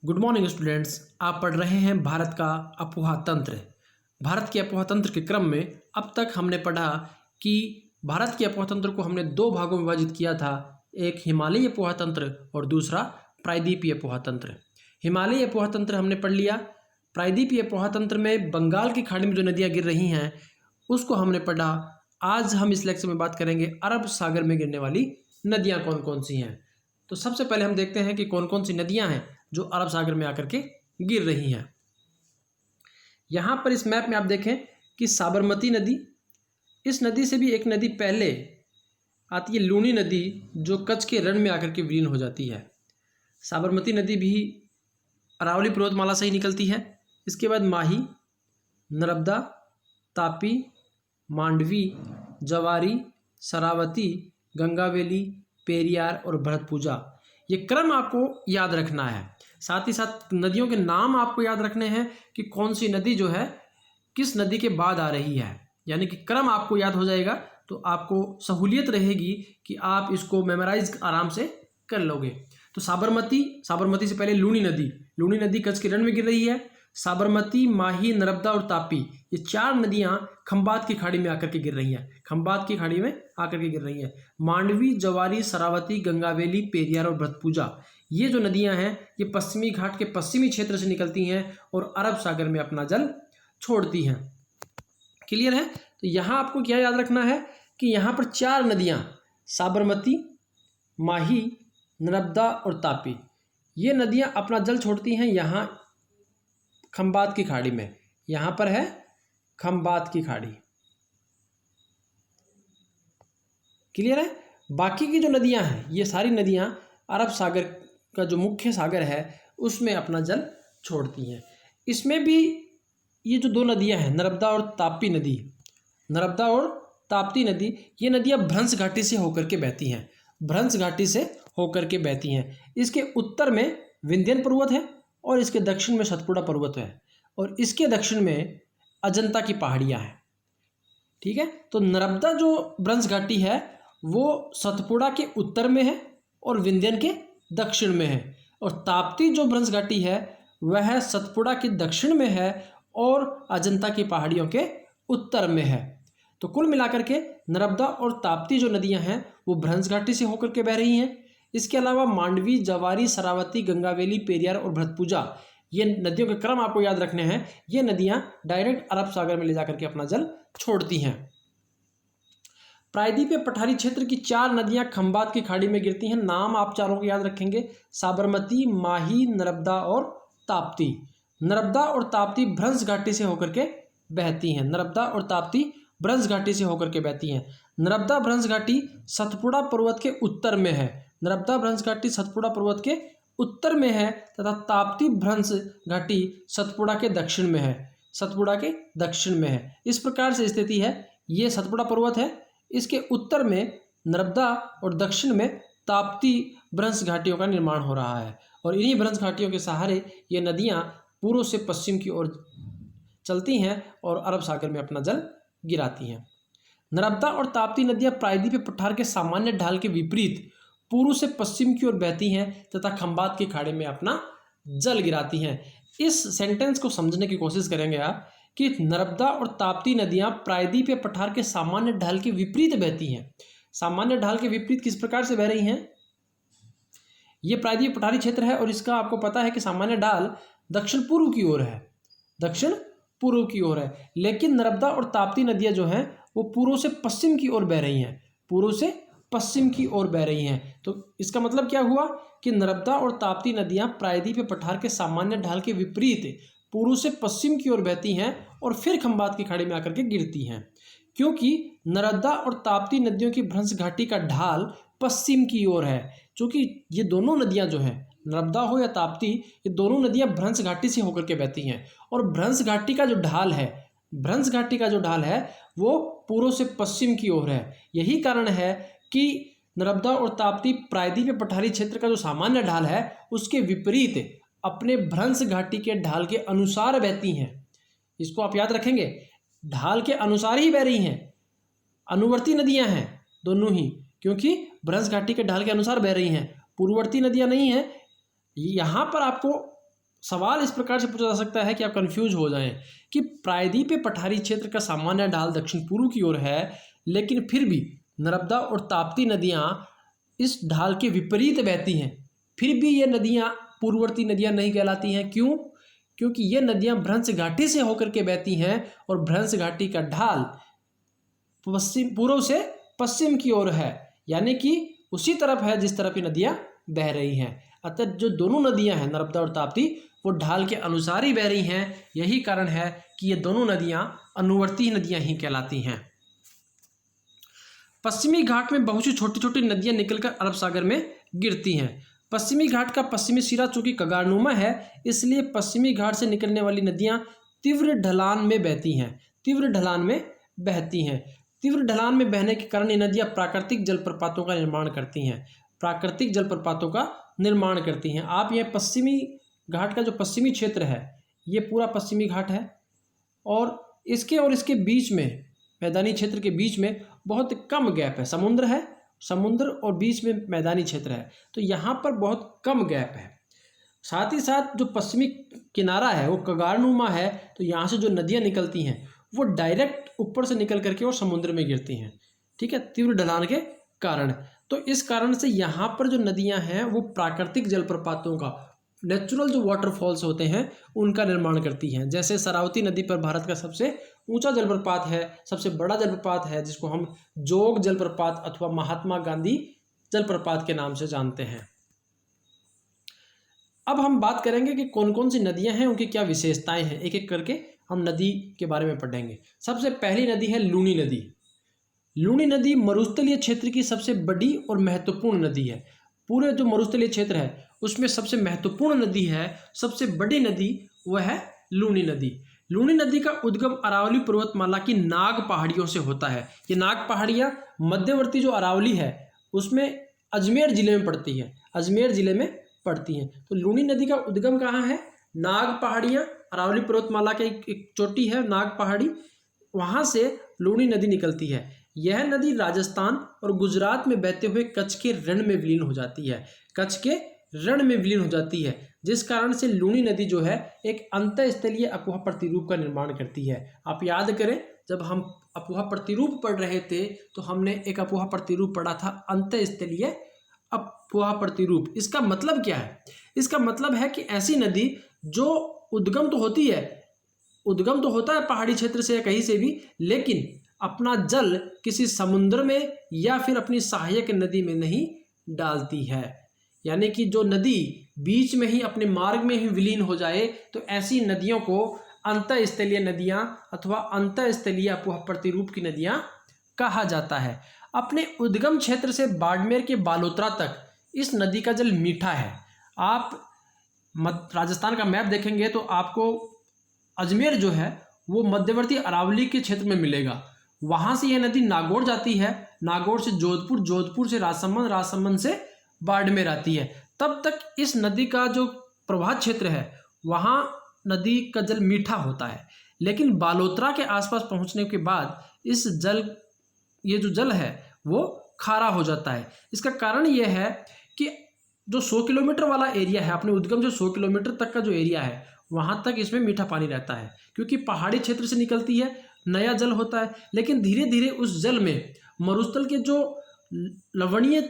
Good morning students. आप पढ़ रहे हैं भारत का अपोहा तंत्र। भारत के अपोहा तंत्र के क्रम में अब तक हमने पढ़ा कि भारत के अपोहा तंत्र को हमने दो भागों में विभाजित किया था, एक हिमालयी अपोहा तंत्र और दूसरा प्रायद्वीपीय अपोहा तंत्र। हिमालयी अपोहा तंत्र हमने पढ़ लिया। प्रायद्वीपीय अपोहा तंत्र में बंगाल की खाड़ी में जो नदियाँ गिर रही हैं उसको हमने पढ़ा। आज हम इस लेक्चर में बात करेंगे अरब सागर में गिरने वाली नदियाँ कौन कौन सी हैं। तो सबसे पहले हम देखते हैं कि कौन कौन सी नदियाँ हैं जो अरब सागर में आकर के गिर रही हैं। यहाँ पर इस मैप में आप देखें कि साबरमती नदी, इस नदी से भी एक नदी पहले आती है लूनी नदी, जो कच्छ के रण में आकर के विलीन हो जाती है। साबरमती नदी भी अरावली पर्वतमाला से ही निकलती है। इसके बाद माही, नर्मदा, तापी, मांडवी, जवारी, शरावती, गंगावेली, पेरियार और भरतपुजा, ये क्रम आपको याद रखना है। साथ ही साथ नदियों के नाम आपको याद रखने हैं कि कौन सी नदी जो है किस नदी के बाद आ रही है, यानी कि क्रम आपको याद हो जाएगा तो आपको सहूलियत रहेगी कि आप इसको मेमोराइज आराम से कर लोगे। तो साबरमती से पहले लूनी नदी कच्छ के रण में गिर रही है। साबरमती, माही, नर्मदा और तापी, ये चार नदियां खंबात की खाड़ी में आकर के गिर रही हैं। खंबात की खाड़ी में आकर के गिर रही हैं। मांडवी, जवारी, शरावती, गंगावेली, पेरियार और भरतपुजा, ये जो नदियां हैं ये पश्चिमी घाट के पश्चिमी क्षेत्र से निकलती हैं और अरब सागर में अपना जल छोड़ती हैं। क्लियर है? तो यहाँ आपको क्या याद रखना है कि यहाँ पर चार नदियाँ साबरमती, माही, नर्मदा और तापी, ये नदियाँ अपना जल छोड़ती हैं यहाँ खंबात की खाड़ी में। यहाँ पर है खंबात की खाड़ी। क्लियर है? बाकी की जो नदियाँ हैं ये सारी नदियाँ अरब सागर का जो मुख्य सागर है उसमें अपना जल छोड़ती हैं। इसमें भी ये जो दो नदियाँ हैं नर्मदा और ताप्ती नदी, ये नदियाँ भ्रंश घाटी से होकर के बहती हैं। भ्रंश घाटी से होकर के बहती हैं। इसके उत्तर में विंध्यन पर्वत है और इसके दक्षिण में सतपुड़ा पर्वत है और इसके दक्षिण में अजंता की पहाड़ियाँ हैं। ठीक है? तो नर्मदा जो भ्रंश घाटी है वो सतपुड़ा के उत्तर में है और विंध्यन के दक्षिण में है, और ताप्ती जो भ्रंश घाटी है वह सतपुड़ा के दक्षिण में है और अजंता की पहाड़ियों के उत्तर में है। तो कुल मिलाकर के नर्मदा और ताप्ती जो नदियां हैं वो भ्रंश घाटी से होकर के बह रही हैं। इसके अलावा मांडवी, जवारी, शरावती, गंगावेली, पेरियार और भरतपुजा, ये नदियों के क्रम आपको याद रखने हैं। ये नदियां डायरेक्ट अरब सागर में ले जाकर के अपना जल छोड़ती हैं। प्रायद्वीपीय पठारी क्षेत्र की चार नदियां खंबात की खाड़ी में गिरती हैं। नाम आप चारों को याद रखेंगे, साबरमती, माही, नर्मदा और ताप्ती। नर्मदा और ताप्ती भ्रंश घाटी से होकर के बहती हैं। नर्मदा और ताप्ती भ्रंश घाटी से होकर के बहती हैं। नर्मदा भ्रंश घाटी सतपुड़ा पर्वत के उत्तर में है। नर्मदा भ्रंश घाटी सतपुड़ा पर्वत के उत्तर में है तथा ताप्ती भ्रंश घाटी सतपुड़ा के दक्षिण में है। सतपुड़ा के दक्षिण में है। इस प्रकार से स्थिति है। ये सतपुड़ा पर्वत है, इसके उत्तर में नर्मदा और दक्षिण में ताप्ती भ्रंश घाटियों का निर्माण हो रहा है और इन्हीं भ्रंश घाटियों के सहारे ये नदियाँ पूर्व से पश्चिम की ओर चलती हैं और अरब सागर में अपना जल गिराती हैं। नर्मदा और ताप्ती नदियाँ प्रायद्वीपीय पठार के सामान्य ढाल के विपरीत पूर्व से पश्चिम की ओर बहती हैं तथा खंबात की खाड़ी में अपना जल गिराती हैं। इस सेंटेंस को समझने की कोशिश करेंगे आप कि नर्मदा और ताप्ती नदियाँ प्रायद्वीपीय पठार के सामान्य ढाल के विपरीत बहती हैं। सामान्य ढाल के विपरीत किस प्रकार से बह रही हैं? ये प्रायद्वीपीय पठारी क्षेत्र है और इसका आपको पता है कि सामान्य ढाल दक्षिण पूर्व की ओर है, दक्षिण पूर्व की ओर है। लेकिन नर्मदा और ताप्ती नदियाँ जो हैं वो पूर्व से पश्चिम की ओर बह रही हैं, पूर्व से पश्चिम की ओर बह रही हैं। तो इसका मतलब क्या हुआ कि नर्मदा और ताप्ती नदियाँ प्रायद्वीपीय पठार के सामान्य ढाल के विपरीत पूर्व से पश्चिम की ओर बहती हैं और फिर खंबात की खाड़ी में आकर के गिरती हैं। क्योंकि नर्मदा और ताप्ती नदियों की भ्रंश घाटी का ढाल पश्चिम की ओर है, क्योंकि ये दोनों नदियाँ जो हैं, नर्मदा हो या ताप्ती, ये दोनों नदियाँ भ्रंश घाटी से होकर के बहती हैं और भ्रंश घाटी का जो ढाल है वो पूर्व से पश्चिम की ओर है। यही कारण है कि नर्मदा और ताप्ती प्रायद्वीपीय पठारी क्षेत्र का जो सामान्य ढाल है उसके विपरीत अपने भ्रंश घाटी के ढाल के अनुसार बहती हैं। इसको आप याद रखेंगे, ढाल के अनुसार ही बह रही हैं। अनुवर्ती नदियां हैं दोनों ही, क्योंकि भ्रंश घाटी के ढाल के अनुसार बह रही हैं, पूर्ववर्ती नदियां नहीं हैं। यहाँ पर आपको सवाल इस प्रकार से पूछा जा सकता है कि आप कंफ्यूज हो जाएं कि प्रायद्वीपीय पठारी क्षेत्र का सामान्य ढाल दक्षिण पूर्व की ओर है, लेकिन फिर भी नर्मदा और ताप्ती नदियां इस ढाल के विपरीत बहती हैं। फिर भी ये नदियां पूर्ववर्ती नदियां नहीं कहलाती हैं। क्यों? क्योंकि ये नदियां भ्रंश घाटी से होकर के बहती हैं और भ्रंश घाटी का ढाल पूर्व से पश्चिम की ओर है, यानी कि उसी तरफ है जिस तरफ ये नदियां बह रही हैं। अतः जो दोनों नदियां हैं नर्मदा और ताप्ती, वो ढाल के अनुसार ही बह रही हैं। यही कारण है कि ये दोनों नदियां अनुवर्ती नदियां ही कहलाती हैं। पश्चिमी घाट में बहुत सी छोटी छोटी नदियां निकलकर अरब सागर में गिरती हैं। पश्चिमी घाट का पश्चिमी सिरा चूंकि कगारनुमा है, इसलिए पश्चिमी घाट से निकलने वाली नदियां तीव्र ढलान में बहती हैं। तीव्र ढलान में बहती हैं। तीव्र ढलान में बहने के कारण ये नदियां प्राकृतिक जलप्रपातों का निर्माण करती हैं। प्राकृतिक जलप्रपातों का निर्माण करती हैं। आप यह पश्चिमी घाट का जो पश्चिमी क्षेत्र है, ये पूरा पश्चिमी घाट है और इसके बीच में, मैदानी क्षेत्र के बीच में बहुत कम गैप है। समुद्र है, समुद्र और बीच में मैदानी क्षेत्र है, तो यहाँ पर बहुत कम गैप है। साथ ही साथ जो पश्चिमी किनारा है वो कगारनुमा है, तो यहाँ से जो नदियाँ निकलती हैं वो डायरेक्ट ऊपर से निकल करके और समुद्र में गिरती हैं। ठीक है, तीव्र ढलान के कारण। तो इस कारण से यहाँ पर जो नदियाँ हैं वो प्राकृतिक जलप्रपातों का, नेचुरल जो वाटरफॉल्स होते हैं उनका निर्माण करती हैं। जैसे शरावती नदी पर भारत का सबसे ऊंचा जलप्रपात है, सबसे बड़ा जलप्रपात है, जिसको हम जोग जलप्रपात अथवा महात्मा गांधी जलप्रपात के नाम से जानते हैं। अब हम बात करेंगे कि कौन कौन सी नदियां हैं, उनकी क्या विशेषताएं हैं। एक एक करके हम नदी के बारे में पढ़ेंगे। सबसे पहली नदी है लूनी नदी। लूनी नदी मरुस्थलीय क्षेत्र की सबसे बड़ी और महत्वपूर्ण नदी है। पूरे जो मरुस्थलीय क्षेत्र है उसमें सबसे महत्वपूर्ण नदी है, सबसे बड़ी नदी वह है लूनी नदी। लूनी नदी का उद्गम अरावली पर्वतमाला की नाग पहाड़ियों से होता है। ये नाग पहाड़ियाँ मध्यवर्ती जो अरावली है उसमें अजमेर जिले में पड़ती है, अजमेर जिले में पड़ती हैं। तो लूनी नदी का उद्गम कहाँ है? नाग पहाड़ियाँ, अरावली पर्वतमाला के एक चोटी है नाग पहाड़ी, वहाँ से लूनी नदी निकलती है। यह नदी राजस्थान और गुजरात में बहते हुए कच्छ के रण में विलीन हो जाती है। कच्छ के रण में विलीन हो जाती है, जिस कारण से लूनी नदी जो है एक अंतःस्थलीय अपोह प्रतिरूप का निर्माण करती है। आप याद करें, जब हम अपोह प्रतिरूप पढ़ रहे थे तो हमने एक अपोह प्रतिरूप पढ़ा था, अंतःस्थलीय अपोह प्रतिरूप। इसका मतलब क्या है? इसका मतलब है कि ऐसी नदी जो उद्गम तो होती है, उद्गम तो होता है पहाड़ी क्षेत्र से या कहीं से भी, लेकिन अपना जल किसी समुद्र में या फिर अपनी सहायक नदी में नहीं डालती है। यानी कि जो नदी बीच में ही अपने मार्ग में ही विलीन हो जाए, तो ऐसी नदियों को अंतःस्थलीय नदियाँ अथवा अंतःस्थलीय अपोह प्रतिरूप की नदियाँ कहा जाता है। अपने उद्गम क्षेत्र से बाड़मेर के बालोतरा तक इस नदी का जल मीठा है। आप राजस्थान का मैप देखेंगे तो आपको अजमेर जो है वो मध्यवर्ती अरावली के क्षेत्र में मिलेगा। वहाँ से यह नदी नागौर जाती है, नागौर से जोधपुर, जोधपुर से राजसमंद, राजसमंद से बाड़मेर आती है। तब तक इस नदी का जो प्रवाह क्षेत्र है वहाँ नदी का जल मीठा होता है, लेकिन बालोतरा के आसपास पहुँचने के बाद ये जो जल है वो खारा हो जाता है। इसका कारण यह है कि जो 100 किलोमीटर वाला एरिया है, अपने उद्गम जो 100 किलोमीटर तक का जो एरिया है वहाँ तक इसमें मीठा पानी रहता है, क्योंकि पहाड़ी क्षेत्र से निकलती है, नया जल होता है। लेकिन धीरे धीरे उस जल में मरुस्थल के जो लवणीय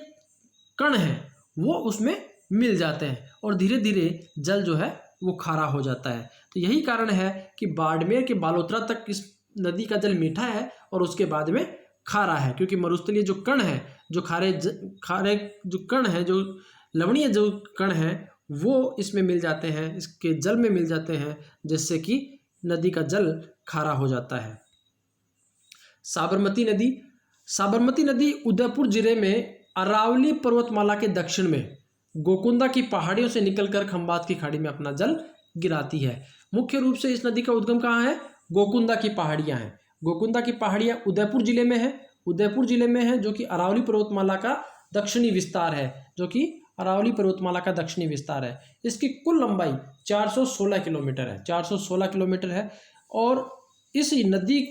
कण हैं वो उसमें मिल जाते हैं और धीरे धीरे जल जो है वो खारा हो जाता है। तो यही कारण है कि बाड़मेर के बालोतरा तक इस नदी का जल मीठा है और उसके बाद में खारा है, क्योंकि मरुस्थलीय जो कण है, जो खारे जो कण है, जो लवणीय जो कण है वो इसमें मिल जाते हैं, इसके जल में मिल जाते हैं, जिससे कि नदी का जल खारा हो जाता है। साबरमती नदी। साबरमती नदी उदयपुर जिले में अरावली पर्वतमाला के दक्षिण में गोकुंदा की पहाड़ियों से निकलकर खंबात की खाड़ी में अपना जल गिराती है। मुख्य रूप से इस नदी का उद्गम कहाँ है? गोकुंदा की पहाड़ियाँ हैं। गोकुंदा की पहाड़ियाँ उदयपुर जिले में है, उदयपुर जिले में है, जो कि अरावली पर्वतमाला का दक्षिणी विस्तार है, जो कि अरावली पर्वतमाला का दक्षिणी विस्तार है। इसकी कुल लंबाई 416 किलोमीटर है, 416 किलोमीटर है। और इस नदी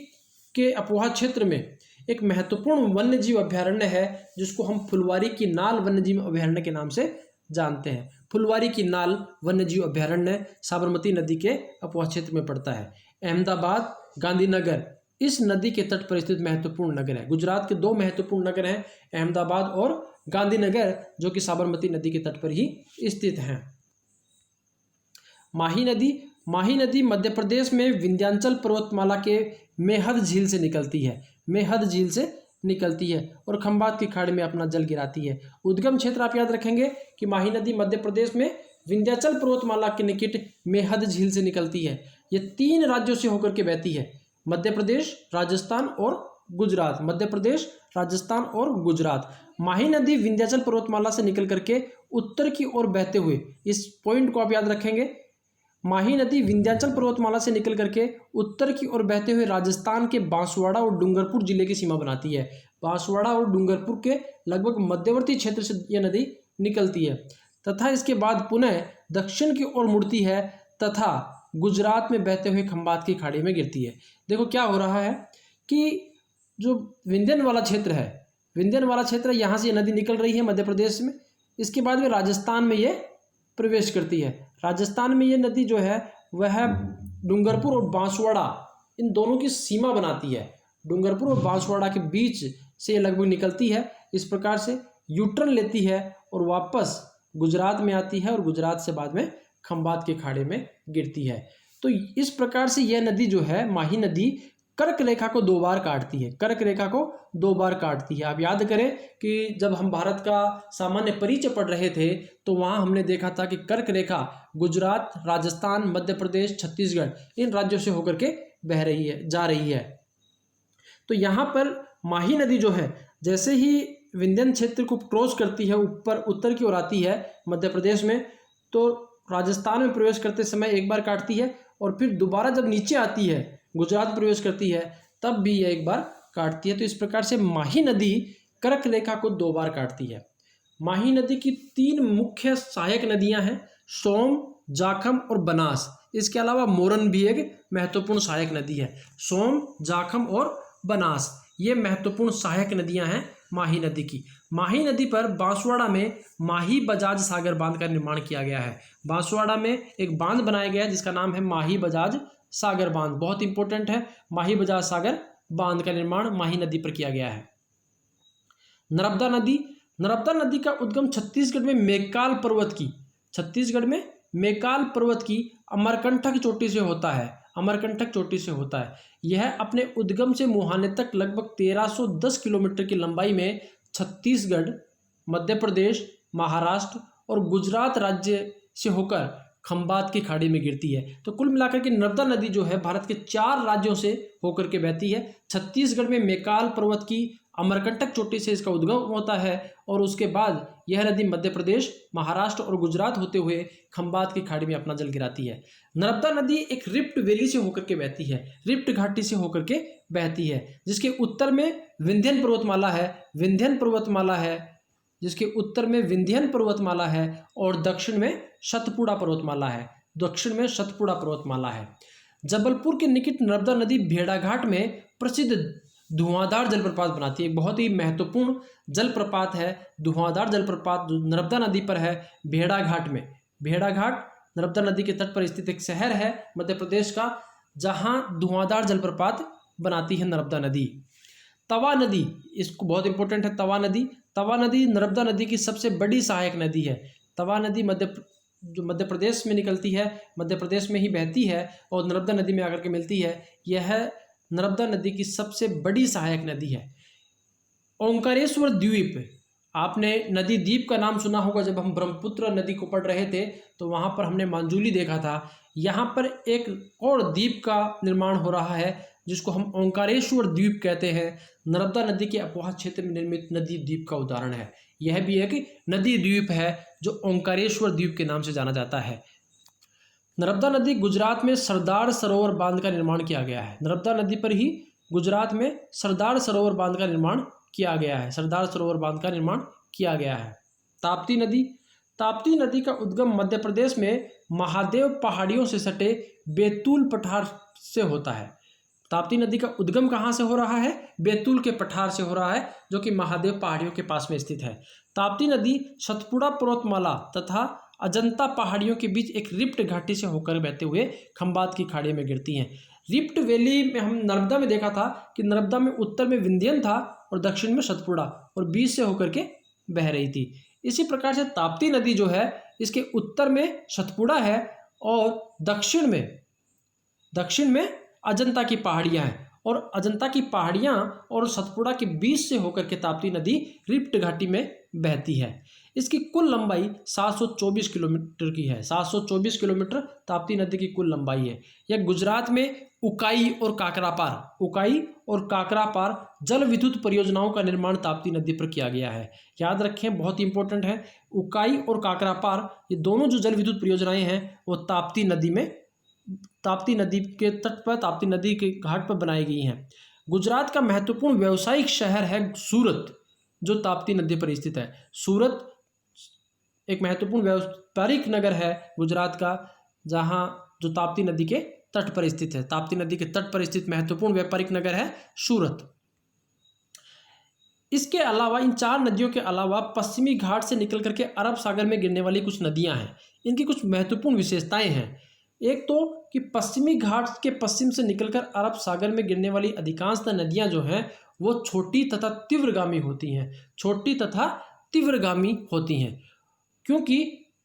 के अपोहा क्षेत्र में एक महत्वपूर्ण वन्यजीव अभयारण्य है, जिसको हम फुलवारी की नाल वन्यजीव अभयारण्य के नाम से जानते हैं। फुलवारी की नाल वन्यजीव अभयारण्य साबरमती नदी के अपवाह क्षेत्र में पड़ता है। अहमदाबाद, गांधीनगर इस नदी के तट पर स्थित महत्वपूर्ण नगर है। गुजरात के दो महत्वपूर्ण नगर हैं, अहमदाबाद और गांधीनगर, जो कि साबरमती नदी के तट पर ही स्थित हैं। माही नदी, माही नदी मध्य प्रदेश में विंध्याचल पर्वतमाला के मेहद झील से निकलती है, मेहद झील से निकलती है और खंबात की खाड़ी में अपना जल गिराती है। उद्गम क्षेत्र आप याद रखेंगे कि माही नदी मध्य प्रदेश में विंध्याचल पर्वतमाला के निकट मेहद झील से निकलती है। ये 3 राज्यों से होकर के बहती है, मध्य प्रदेश, राजस्थान और गुजरात, मध्य प्रदेश, राजस्थान और गुजरात। माही नदी विंध्याचल पर्वतमाला से निकल करके उत्तर की ओर बहते हुए, इस पॉइंट को आप याद रखेंगे, माही नदी विंध्याचल पर्वतमाला से निकल करके उत्तर की ओर बहते हुए राजस्थान के बांसवाड़ा और डूंगरपुर जिले की सीमा बनाती है। बांसवाड़ा और डूंगरपुर के लगभग मध्यवर्ती क्षेत्र से यह नदी निकलती है तथा इसके बाद पुनः दक्षिण की ओर मुड़ती है तथा गुजरात में बहते हुए खंबात की खाड़ी में गिरती है। देखो क्या हो रहा है कि जो विंध्यन वाला क्षेत्र है, विंध्यन वाला क्षेत्र, यहाँ से नदी निकल रही है मध्य प्रदेश में, इसके बाद में राजस्थान में ये प्रवेश करती है। राजस्थान में ये नदी जो है वह डूंगरपुर और बांसवाड़ा इन दोनों की सीमा बनाती है। डूंगरपुर और बांसवाड़ा के बीच से ये लगभग निकलती है, इस प्रकार से यूटर्न लेती है और वापस गुजरात में आती है और गुजरात से बाद में खंबात के खाड़े में गिरती है। तो इस प्रकार से यह नदी जो है, माही नदी, कर्क रेखा को 2 बार काटती है, कर्क रेखा को 2 बार काटती है। आप याद करें कि जब हम भारत का सामान्य परिचय पढ़ रहे थे तो वहाँ हमने देखा था कि कर्क रेखा गुजरात, राजस्थान, मध्य प्रदेश, छत्तीसगढ़ इन राज्यों से होकर के बह रही है, जा रही है। तो यहाँ पर माही नदी जो है जैसे ही विंध्यन क्षेत्र को क्रॉस करती है, ऊपर उत्तर की ओर आती है मध्य प्रदेश में, तो राजस्थान में प्रवेश करते समय एक बार काटती है और फिर दोबारा जब नीचे आती है, गुजरात प्रवेश करती है, तब भी यह एक बार काटती है। तो इस प्रकार से माही नदी कर्क रेखा को 2 बार काटती है। माही नदी की 3 मुख्य सहायक नदियां हैं, सोम, जाखम और बनास। इसके अलावा मोरन भी एक महत्वपूर्ण सहायक नदी है। सोम, जाखम और बनास ये महत्वपूर्ण सहायक नदियां हैं माही नदी की। माही नदी पर बांसवाड़ा में माही बजाज सागर बांध का निर्माण किया गया है। बांसवाड़ा में एक बांध बनाया गया है जिसका नाम है माही बजाज सागर बांध, बहुत इंपॉर्टेंट है। माही बजाज सागर बांध का निर्माण माही नदी पर किया गया है। नर्मदा नदी, नर्मदा नदी का उद्गम छत्तीसगढ़ में मेकाल पर्वत की, छत्तीसगढ़ में मेकाल पर्वत की अमरकंटक चोटी से होता है, अमरकंटक चोटी से होता है। यह अपने उद्गम से मुहाने तक लगभग 1310 किलोमीटर की लंबाई में छत्तीसगढ़, मध्य प्रदेश, महाराष्ट्र और गुजरात राज्य से होकर खंबात की खाड़ी में गिरती है। तो कुल मिलाकर के नर्मदा नदी जो है भारत के 4 राज्यों से होकर के बहती है। छत्तीसगढ़ में मेकाल पर्वत की अमरकंटक चोटी से इसका उद्गम होता है और उसके बाद यह नदी मध्य प्रदेश, महाराष्ट्र और गुजरात होते हुए खंबात की खाड़ी में अपना जल गिराती है। नर्मदा नदी एक रिफ्ट वैली से होकर के बहती है, रिफ्ट घाटी से होकर के बहती है, जिसके उत्तर में विंध्यन पर्वतमाला है, विंध्यन पर्वतमाला है, जिसके उत्तर में विंध्यन पर्वतमाला है और दक्षिण में सतपुड़ा पर्वतमाला है, दक्षिण में सतपुड़ा पर्वतमाला है। जबलपुर के निकट नर्मदा नदी भेड़ाघाट में प्रसिद्ध धुआंधार जलप्रपात बनाती है। बहुत ही महत्वपूर्ण जलप्रपात है, धुआंधार जलप्रपात नर्मदा नदी पर है भेड़ाघाट में। भेड़ाघाट नर्मदा नदी के तट पर स्थित एक शहर है मध्य प्रदेश का, जहां धुआंधार जलप्रपात बनाती है नर्मदा नदी। तवा नदी, इसको बहुत इंपॉर्टेंट है तवा नदी। तवा नदी नर्मदा नदी की सबसे बड़ी सहायक नदी है। तवा नदी मध्य प्रदेश में निकलती है, मध्य प्रदेश में ही बहती है और नर्मदा नदी में आकर के मिलती है। यह नर्मदा नदी की सबसे बड़ी सहायक नदी है। ओंकारेश्वर द्वीप, आपने नदी द्वीप का नाम सुना होगा। जब हम ब्रह्मपुत्र नदी को पढ़ रहे थे तो वहाँ पर हमने मांजुली देखा था। यहाँ पर एक और द्वीप का निर्माण हो रहा है जिसको हम ओंकारेश्वर द्वीप कहते हैं। नर्मदा नदी के अपवाह क्षेत्र में निर्मित नदी द्वीप का उदाहरण है। यह भी एक नदी द्वीप है जो ओंकारेश्वर द्वीप के नाम से जाना जाता है। नर्मदा नदी गुजरात में सरदार सरोवर बांध का निर्माण किया गया है। नर्मदा नदी पर ही गुजरात में सरदार सरोवर बांध का निर्माण किया गया है, सरदार सरोवर बांध का निर्माण किया गया है। ताप्ती नदी, ताप्ती नदी का उद्गम मध्य प्रदेश में महादेव पहाड़ियों से सटे बैतूल पठार से होता है। ताप्ती नदी का उद्गम कहाँ से हो रहा है? बैतूल के पठार से हो रहा है, जो कि महादेव पहाड़ियों के पास में स्थित है। ताप्ती नदी सतपुड़ा पर्वतमाला तथा अजंता पहाड़ियों के बीच एक रिफ्ट घाटी से होकर बहते हुए खंबात की खाड़ी में गिरती हैं। रिफ्ट वैली में हम नर्मदा में देखा था कि नर्मदा में उत्तर में विंध्यन था और दक्षिण में सतपुड़ा और बीच से होकर के बह रही थी। इसी प्रकार से ताप्ती नदी जो है इसके उत्तर में सतपुड़ा है और दक्षिण में अजंता की पहाड़ियां हैं और अजंता की पहाड़ियां और सतपुड़ा के बीच से होकर के ताप्ती नदी रिफ्ट घाटी में बहती है। इसकी कुल लंबाई 724 किलोमीटर की है। 724 किलोमीटर ताप्ती नदी की कुल लंबाई है। यह गुजरात में उकाई और काकरापार जल विद्युत परियोजनाओं का निर्माण ताप्ती नदी पर किया गया है। याद रखें, बहुत इंपॉर्टेंट है। उकाई और काकरापार ये दोनों जो जल विद्युत परियोजनाएं हैं वो ताप्ती नदी के तट पर, ताप्ती नदी के घाट पर बनाई गई हैं। गुजरात का महत्वपूर्ण व्यावसायिक शहर है सूरत, जो ताप्ती नदी पर स्थित है। सूरत एक महत्वपूर्ण व्यापारिक नगर है गुजरात का, जहां जो ताप्ती नदी के तट पर स्थित है। ताप्ती नदी के तट पर स्थित महत्वपूर्ण व्यापारिक नगर है सूरत। इसके अलावा इन 4 नदियों के अलावा पश्चिमी घाट से निकल करके अरब सागर में गिरने वाली कुछ नदियां हैं। इनकी कुछ महत्वपूर्ण विशेषताएं हैं। एक तो कि पश्चिमी घाट के पश्चिम से निकलकर अरब सागर में गिरने वाली अधिकांश नदियां जो हैं वो छोटी तथा तीव्रगामी होती हैं। क्योंकि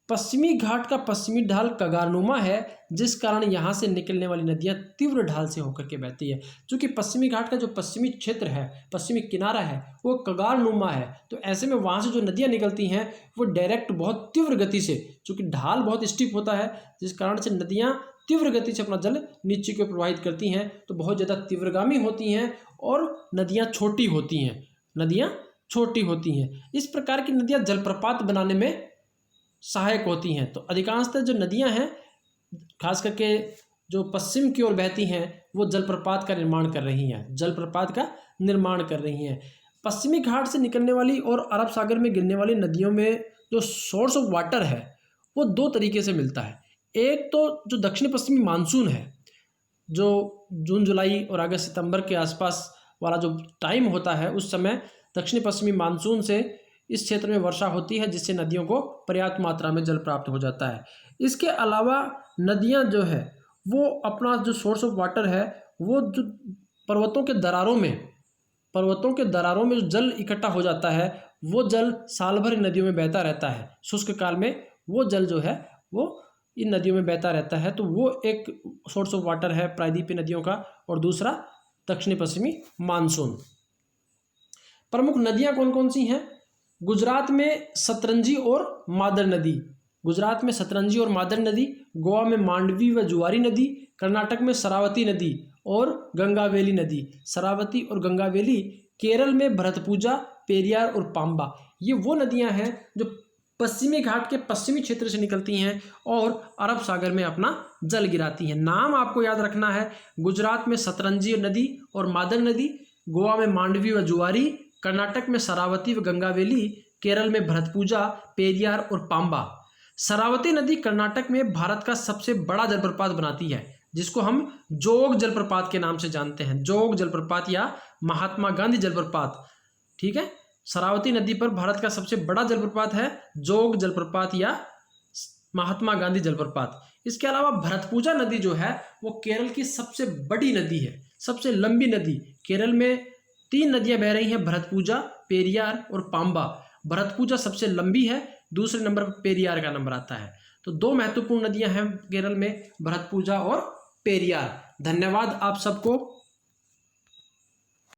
पश्चिमी घाट का पश्चिमी ढाल कगारनुमा है, जिस कारण यहाँ से निकलने वाली नदियाँ तीव्र ढाल से होकर के बहती है। चूँकि पश्चिमी घाट का जो पश्चिमी क्षेत्र है, पश्चिमी किनारा है, वो कगारनुमा है, तो ऐसे में वहाँ से जो नदियाँ निकलती हैं वो डायरेक्ट बहुत तीव्र गति से, चूँकि ढाल बहुत स्टीप होता है, जिस कारण से नदियाँ तीव्र गति से अपना जल नीचे की ओर प्रवाहित करती हैं, तो बहुत ज़्यादा तीव्रगामी होती हैं और नदियाँ छोटी होती हैं। इस प्रकार की नदियाँ जलप्रपात बनाने में सहायक होती हैं। तो अधिकांशतः जो नदियां हैं, खास करके जो पश्चिम की ओर बहती हैं, वो जलप्रपात का निर्माण कर रही हैं। पश्चिमी घाट से निकलने वाली और अरब सागर में गिरने वाली नदियों में जो सोर्स ऑफ वाटर है वो 2 तरीके से मिलता है। एक तो जो दक्षिण पश्चिमी मानसून है, जो जून जुलाई और अगस्त सितंबर के आसपास वाला जो टाइम होता है, उस समय दक्षिण पश्चिमी मानसून से इस क्षेत्र में वर्षा होती है, जिससे नदियों को पर्याप्त मात्रा में जल प्राप्त हो जाता है। इसके अलावा नदियां जो है वो अपना जो सोर्स ऑफ वाटर है वो जो पर्वतों के दरारों में जो जल इकट्ठा हो जाता है, वो जल साल भर इन नदियों में बहता रहता है। शुष्क काल में वो जल जो है वो इन नदियों में बहता रहता है। तो वो एक सोर्स ऑफ वाटर है प्रायद्वीपीय नदियों का, और दूसरा दक्षिणी पश्चिमी मानसून। प्रमुख नदियाँ कौन कौन सी हैं? गुजरात में सतरंजी और मादर नदी, गोवा में मांडवी व जुआरी नदी, कर्नाटक में शरावती नदी और गंगावेली नदी। शरावती और गंगावेली केरल में भरतपुजा, पेरियार और पाम्बा। ये वो नदियां हैं जो पश्चिमी घाट के पश्चिमी क्षेत्र से निकलती हैं और अरब सागर में अपना जल गिराती हैं। नाम आपको याद रखना है, गुजरात में सतरंजी नदी और मादर नदी, गोवा में मांडवी व जुआरी, कर्नाटक में शरावती व गंगावेली, केरल में भरतपुजा, पेरियार और पाम्बा। शरावती नदी कर्नाटक में भारत का सबसे बड़ा जलप्रपात बनाती है, जिसको हम जोग जलप्रपात के नाम से जानते हैं। जोग जलप्रपात या महात्मा गांधी जलप्रपात, ठीक है। शरावती नदी पर भारत का सबसे बड़ा जलप्रपात है जोग जलप्रपात या महात्मा गांधी जलप्रपात। इसके अलावा भरतपुजा नदी जो है वो केरल की सबसे बड़ी नदी है, सबसे लंबी नदी। केरल में 3 नदियां बह रही हैं, भरतपुजा, पेरियार और पाम्बा। भरतपुजा सबसे लंबी है, दूसरे नंबर पर पेरियार का नंबर आता है। तो 2 महत्वपूर्ण नदियां हैं केरल में, भरतपुजा और पेरियार। धन्यवाद आप सबको।